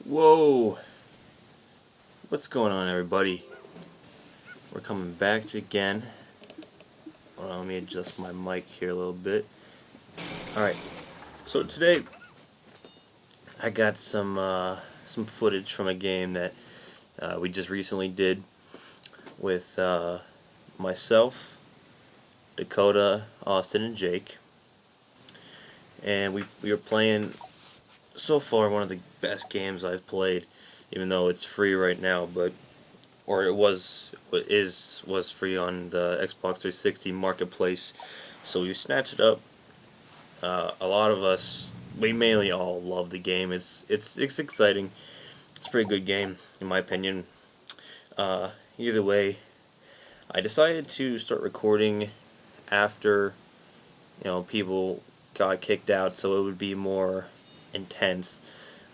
Whoa! What's going on, everybody? We're coming back again. Hold on, let me adjust my mic here a little bit. Alright, so today I got some footage from a game that we just recently did with myself, Dakota, Austin, and Jake. And we were playing, so far, one of the best games I've played, even though it's free right now, or it was free on the Xbox 360 marketplace. So we snatched it up. A lot of us, we mainly all love the game. It's exciting. It's a pretty good game in my opinion. Either way, I decided to start recording after people got kicked out, so it would be more intense.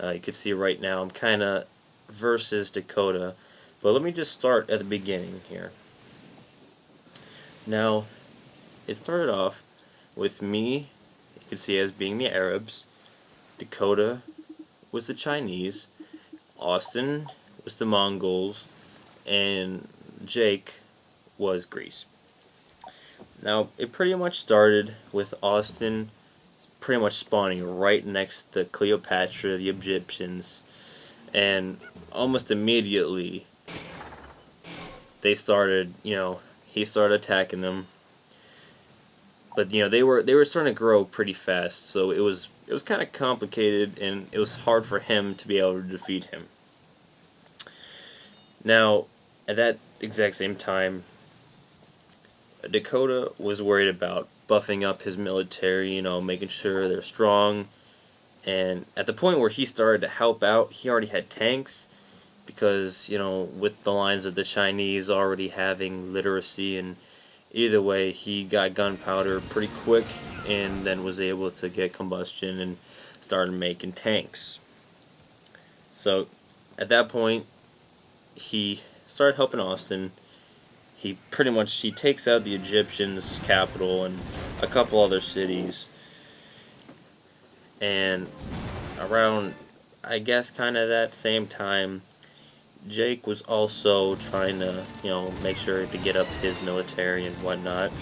You can see right now I'm kind of versus Dakota. But let me just start at the beginning here. Now, it started off with me, you can see as being the Arabs, Dakota was the Chinese, Austin was the Mongols, and Jake was Greece. Now, it pretty much started with Austin pretty much spawning right next to Cleopatra, the Egyptians, and almost immediately they started, he started attacking them. But they were starting to grow pretty fast, so it was kind of complicated, and it was hard for him to be able to defeat him. Now, at that exact same time, Dakota was worried about buffing up his military, making sure they're strong. And at the point where he started to help out, he already had tanks, because with the lines of the Chinese already having literacy, and either way he got gunpowder pretty quick and then was able to get combustion and started making tanks. So at that point he started helping Austin. He takes out the Egyptians' capital and a couple other cities, and around, I guess, kind of that same time, Jake was also trying to, make sure to get up his military and whatnot,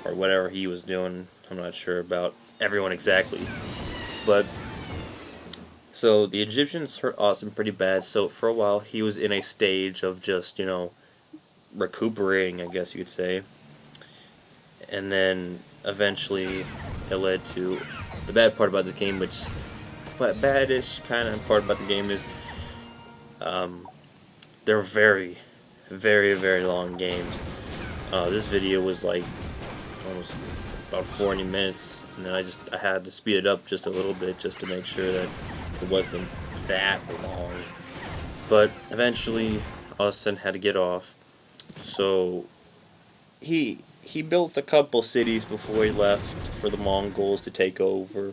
or whatever he was doing. I'm not sure about everyone exactly. But, so the Egyptians hurt Austin pretty bad, so for a while he was in a stage of just, recuperating, I guess you could say. And then, eventually, it led to the bad part about this game, which, badish kind of part about the game is, they're very, very, very long games. This video was like almost about 40 minutes, and then I had to speed it up just a little bit just to make sure that it wasn't that long. But eventually, Austin had to get off, so he built a couple cities before he left for the Mongols to take over,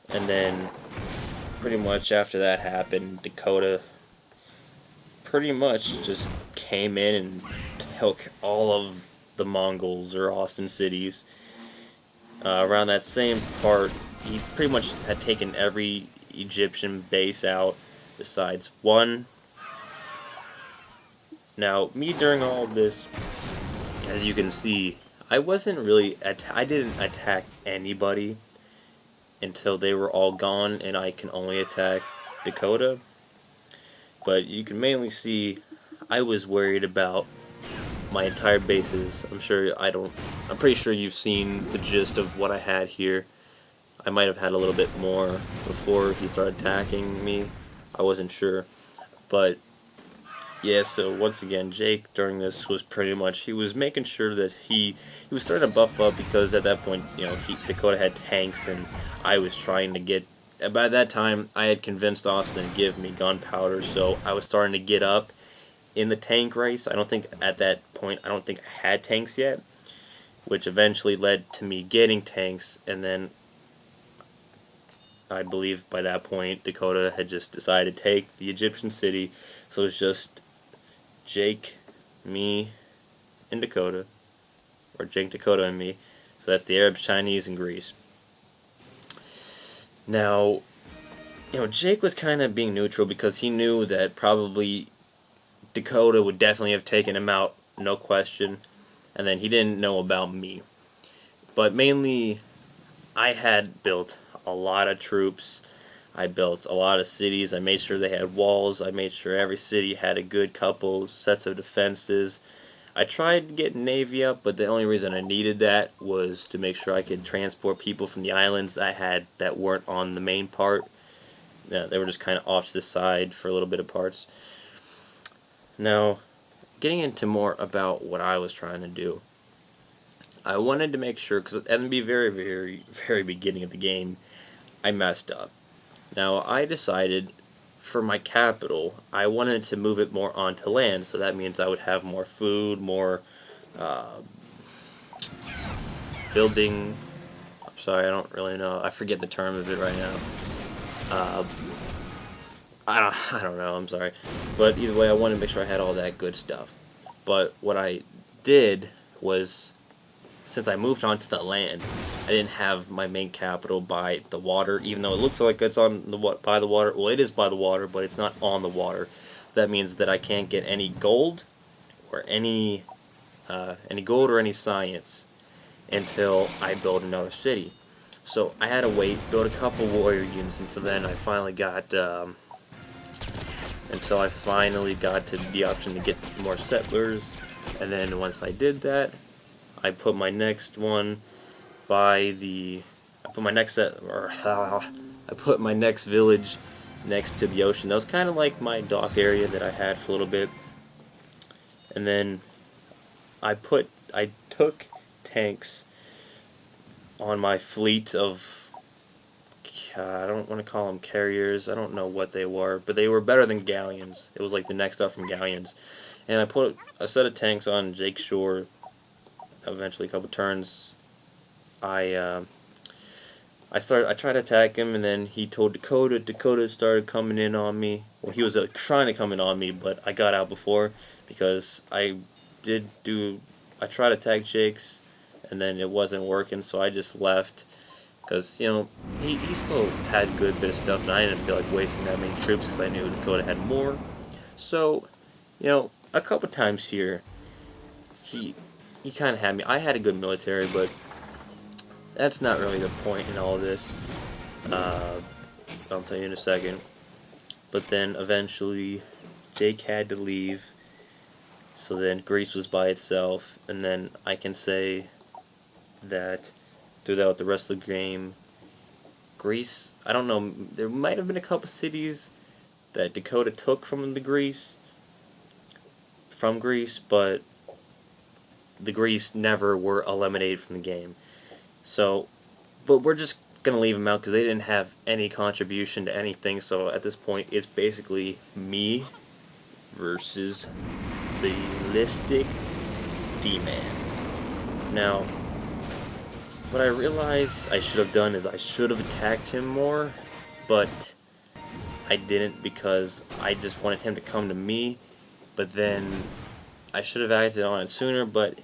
and then pretty much after that happened, Dakota pretty much just came in and took all of the Mongols or Austin cities. Around that same part, he pretty much had taken every Egyptian base out besides one. Now, me during all of this, as you can see, I didn't attack anybody until they were all gone, and I can only attack Dakota. But you can mainly see I was worried about my entire bases. I'm pretty sure you've seen the gist of what I had here. I might have had a little bit more before he started attacking me. I wasn't sure. But yeah, so once again, Jake during this was pretty much, he was making sure that he was starting to buff up, because at that point, Dakota had tanks, and I was trying to get, by that time I had convinced Austin to give me gunpowder, so I was starting to get up in the tank race. At that point I had tanks yet, which eventually led to me getting tanks, and then I believe by that point Dakota had just decided to take the Egyptian city, so it was just Jake, me, and Dakota, or Jake, Dakota, and me. So that's the Arabs, Chinese, and Greece. Now, Jake was kind of being neutral because he knew that probably Dakota would definitely have taken him out, no question. And then he didn't know about me. But mainly, I had built a lot of troops. I built a lot of cities. I made sure they had walls. I made sure every city had a good couple sets of defenses. I tried to get Navy up, but the only reason I needed that was to make sure I could transport people from the islands that I had that weren't on the main part. Yeah, they were just kind of off to the side for a little bit of parts. Now, getting into more about what I was trying to do, I wanted to make sure, because at the very beginning of the game, I messed up. Now, I decided for my capital, I wanted to move it more onto land, so that means I would have more food, more uh, building. I'm sorry, I don't really know. I forget the term of it right now. Uh, I don't know, I'm sorry. But either way, I wanted to make sure I had all that good stuff. But what I did was, since I moved onto the land, I didn't have my main capital by the water, even though it looks like it's on the by the water. Well, it is by the water, but it's not on the water. That means that I can't get any gold or any gold or any science until I build another city. So I had to wait, build a couple warrior units until then. Until I finally got to the option to get more settlers, and then once I did that, I put my next one by the. I put my next set, or I put my next village next to the ocean. That was kind of like my dock area that I had for a little bit, and then I took tanks on my fleet of. I don't want to call them carriers. I don't know what they were, but they were better than galleons. It was like the next up from galleons, and I put a set of tanks on Jake's shore. Eventually, a couple turns, I tried to attack him, and then he told Dakota. Dakota started coming in on me. Well, he was trying to come in on me, but I got out before because I tried to attack Jake's, and then it wasn't working, so I just left. Because, he still had a good bit of stuff, and I didn't feel like wasting that many troops because I knew Dakota had more. So, a couple times here, he kind of had me. I had a good military, but that's not really the point in all of this. I'll tell you in a second. But then eventually, Jake had to leave. So then Greece was by itself, and then I can say that throughout the rest of the game, Greece, I don't know, there might have been a couple cities that Dakota took from Greece, but the Greece never were eliminated from the game. So, but we're just going to leave them out because they didn't have any contribution to anything, so at this point it's basically me versus the Listic D-Man. Now, what I realized I should have done is I should have attacked him more, but I didn't because I just wanted him to come to me, but then I should have acted on it sooner, but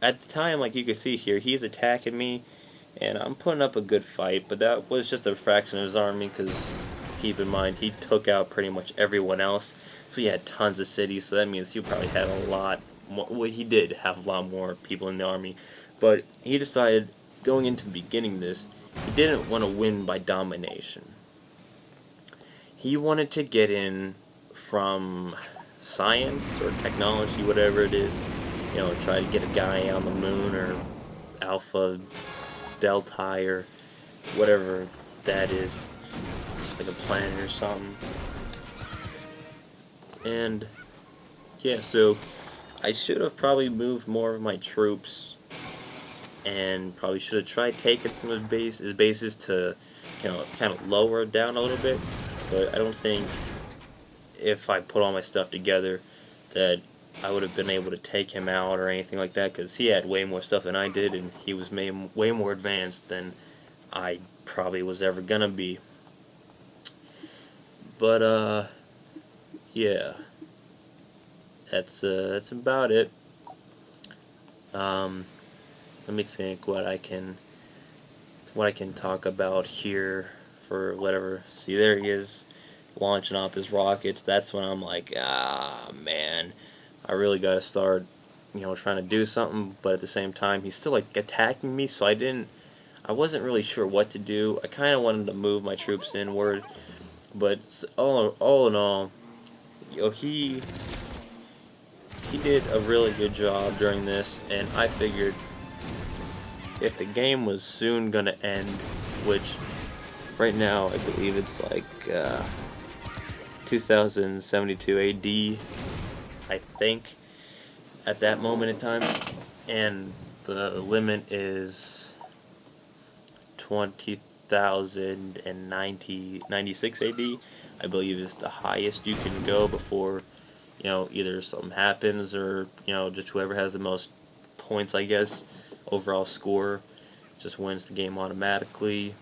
at the time, like you can see here, he's attacking me, and I'm putting up a good fight, but that was just a fraction of his army because, keep in mind, he took out pretty much everyone else, so he had tons of cities, so that means he probably had a lot more, well, he did have a lot more people in the army, but he decided, going into the beginning of this, he didn't want to win by domination. He wanted to get in from science or technology, whatever it is, try to get a guy on the moon or Alpha Delta or whatever that is, like a planet or something. And yeah, so I should have probably moved more of my troops, and probably should have tried taking some of his bases to, kind of lower it down a little bit. But I don't think if I put all my stuff together that I would have been able to take him out or anything like that, because he had way more stuff than I did, and he was way more advanced than I probably was ever gonna be. But yeah, that's about it. Let me think what I can talk about here for whatever. See, there he is launching off his rockets. That's when I'm like, ah, man, I really gotta start, trying to do something. But at the same time, he's still like attacking me, so I wasn't really sure what to do. I kind of wanted to move my troops inward, but all in all, he did a really good job during this, and I figured if the game was soon gonna end, which right now I believe it's like 2072 AD, I think, at that moment in time, and the limit is 20,096 AD, I believe is the highest you can go before, either something happens or, just whoever has the most points, I guess, overall score, just wins the game automatically.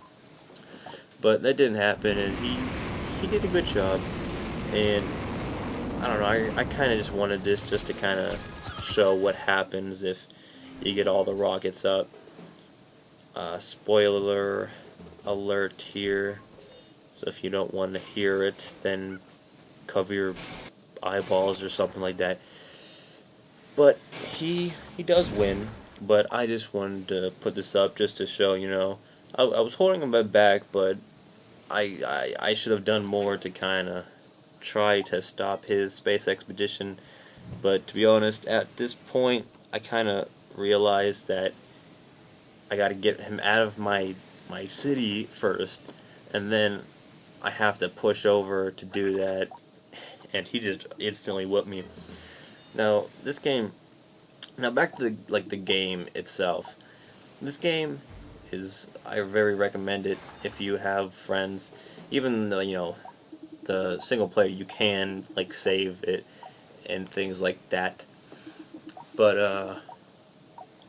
But that didn't happen, and he did a good job. And I don't know, I kind of just wanted this just to kind of show what happens if you get all the rockets up. Spoiler alert here, so if you don't want to hear it, then cover your eyeballs or something like that. But he does win, but I just wanted to put this up just to show, I was holding him back, but I should have done more to kind of try to stop his space expedition. But to be honest, at this point, I kind of realized that I got to get him out of my city first, and then I have to push over to do that, and he just instantly whipped me. Now back to the game itself. This game I very recommend it if you have friends. Even though the single player, you can like save it and things like that. But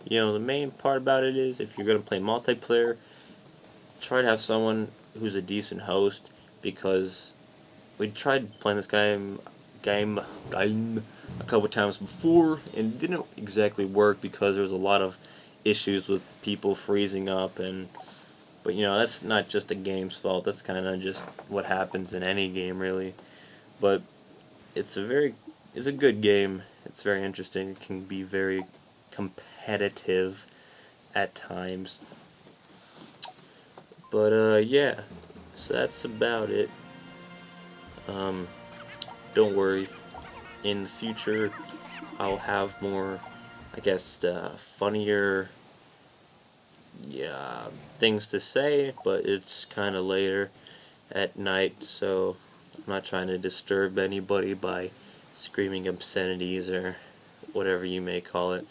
the main part about it is if you're gonna play multiplayer, try to have someone who's a decent host, because we tried playing this game a couple times before and it didn't exactly work because there was a lot of issues with people freezing up, but that's not just the game's fault. That's kind of just what happens in any game, really. But it's a good game. It's very interesting. It can be very competitive at times. But yeah, so that's about it. Don't worry. In the future, I'll have more, I guess, funnier things to say, but it's kind of later at night, so I'm not trying to disturb anybody by screaming obscenities or whatever you may call it.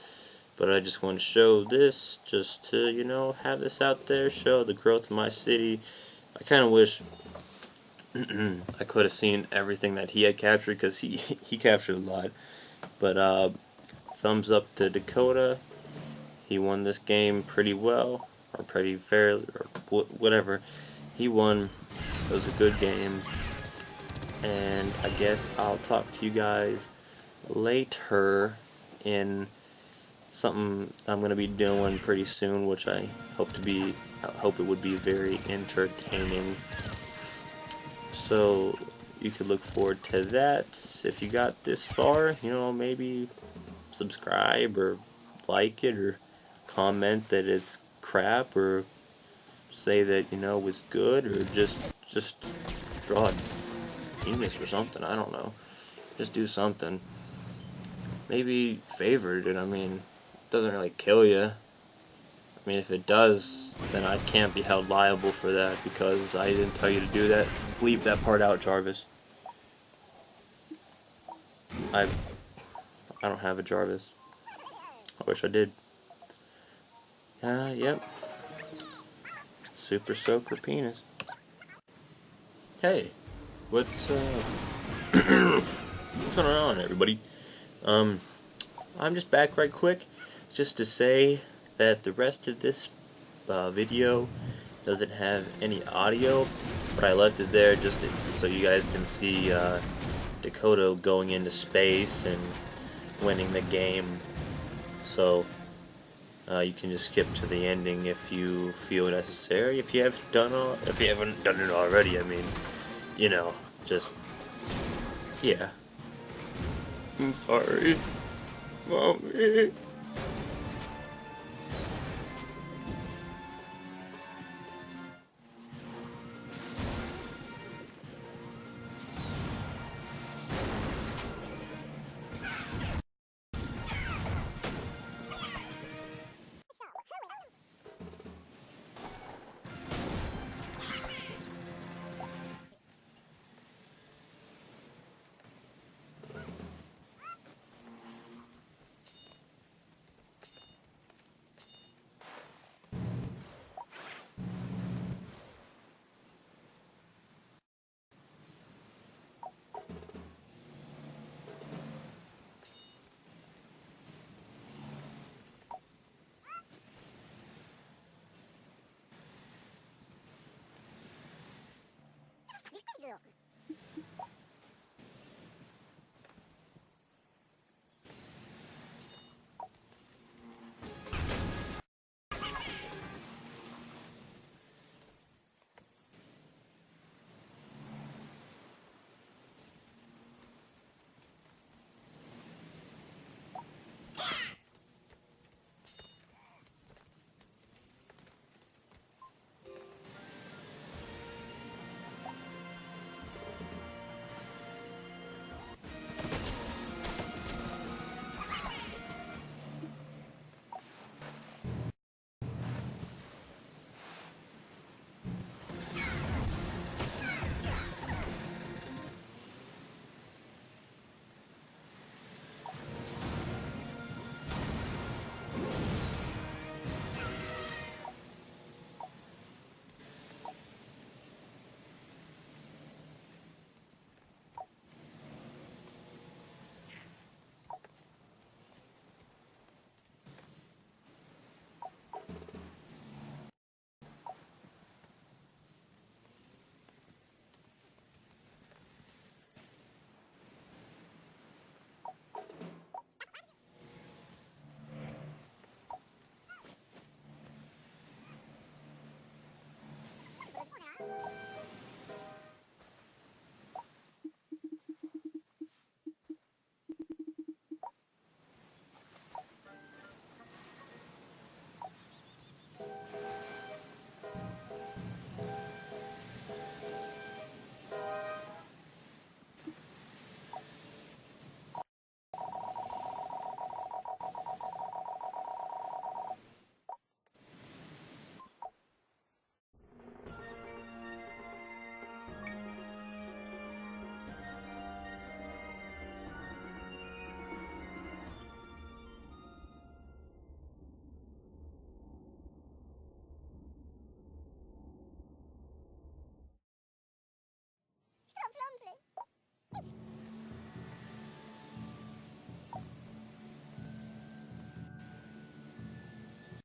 But I just want to show this, just to, have this out there, show the growth of my city. I kind of wish I could have seen everything that he had captured, because he captured a lot. But thumbs up to Dakota. He won this game pretty well, or pretty fairly, or whatever. He won. It was a good game. And I guess I'll talk to you guys later in something I'm going to be doing pretty soon, which I hope it would be very entertaining. So you could look forward to that. If you got this far, maybe subscribe or like it or comment that it's crap, or say that it was good, or just draw a penis or something. I don't know. Just do something. Maybe favorite it. It doesn't really kill you. If it does, then I can't be held liable for that because I didn't tell you to do that. Leave that part out, Jarvis. I don't have a Jarvis. I wish I did. Yep. Super Soaker Penis. Hey, what's going on, everybody? I'm just back right quick, just to say that the rest of this video doesn't have any audio, but I left it there just so you guys can see Dakota going into space and winning the game. So You can just skip to the ending if you feel necessary. If you haven't done it already, I mean, you know, just yeah. I'm sorry, Mommy.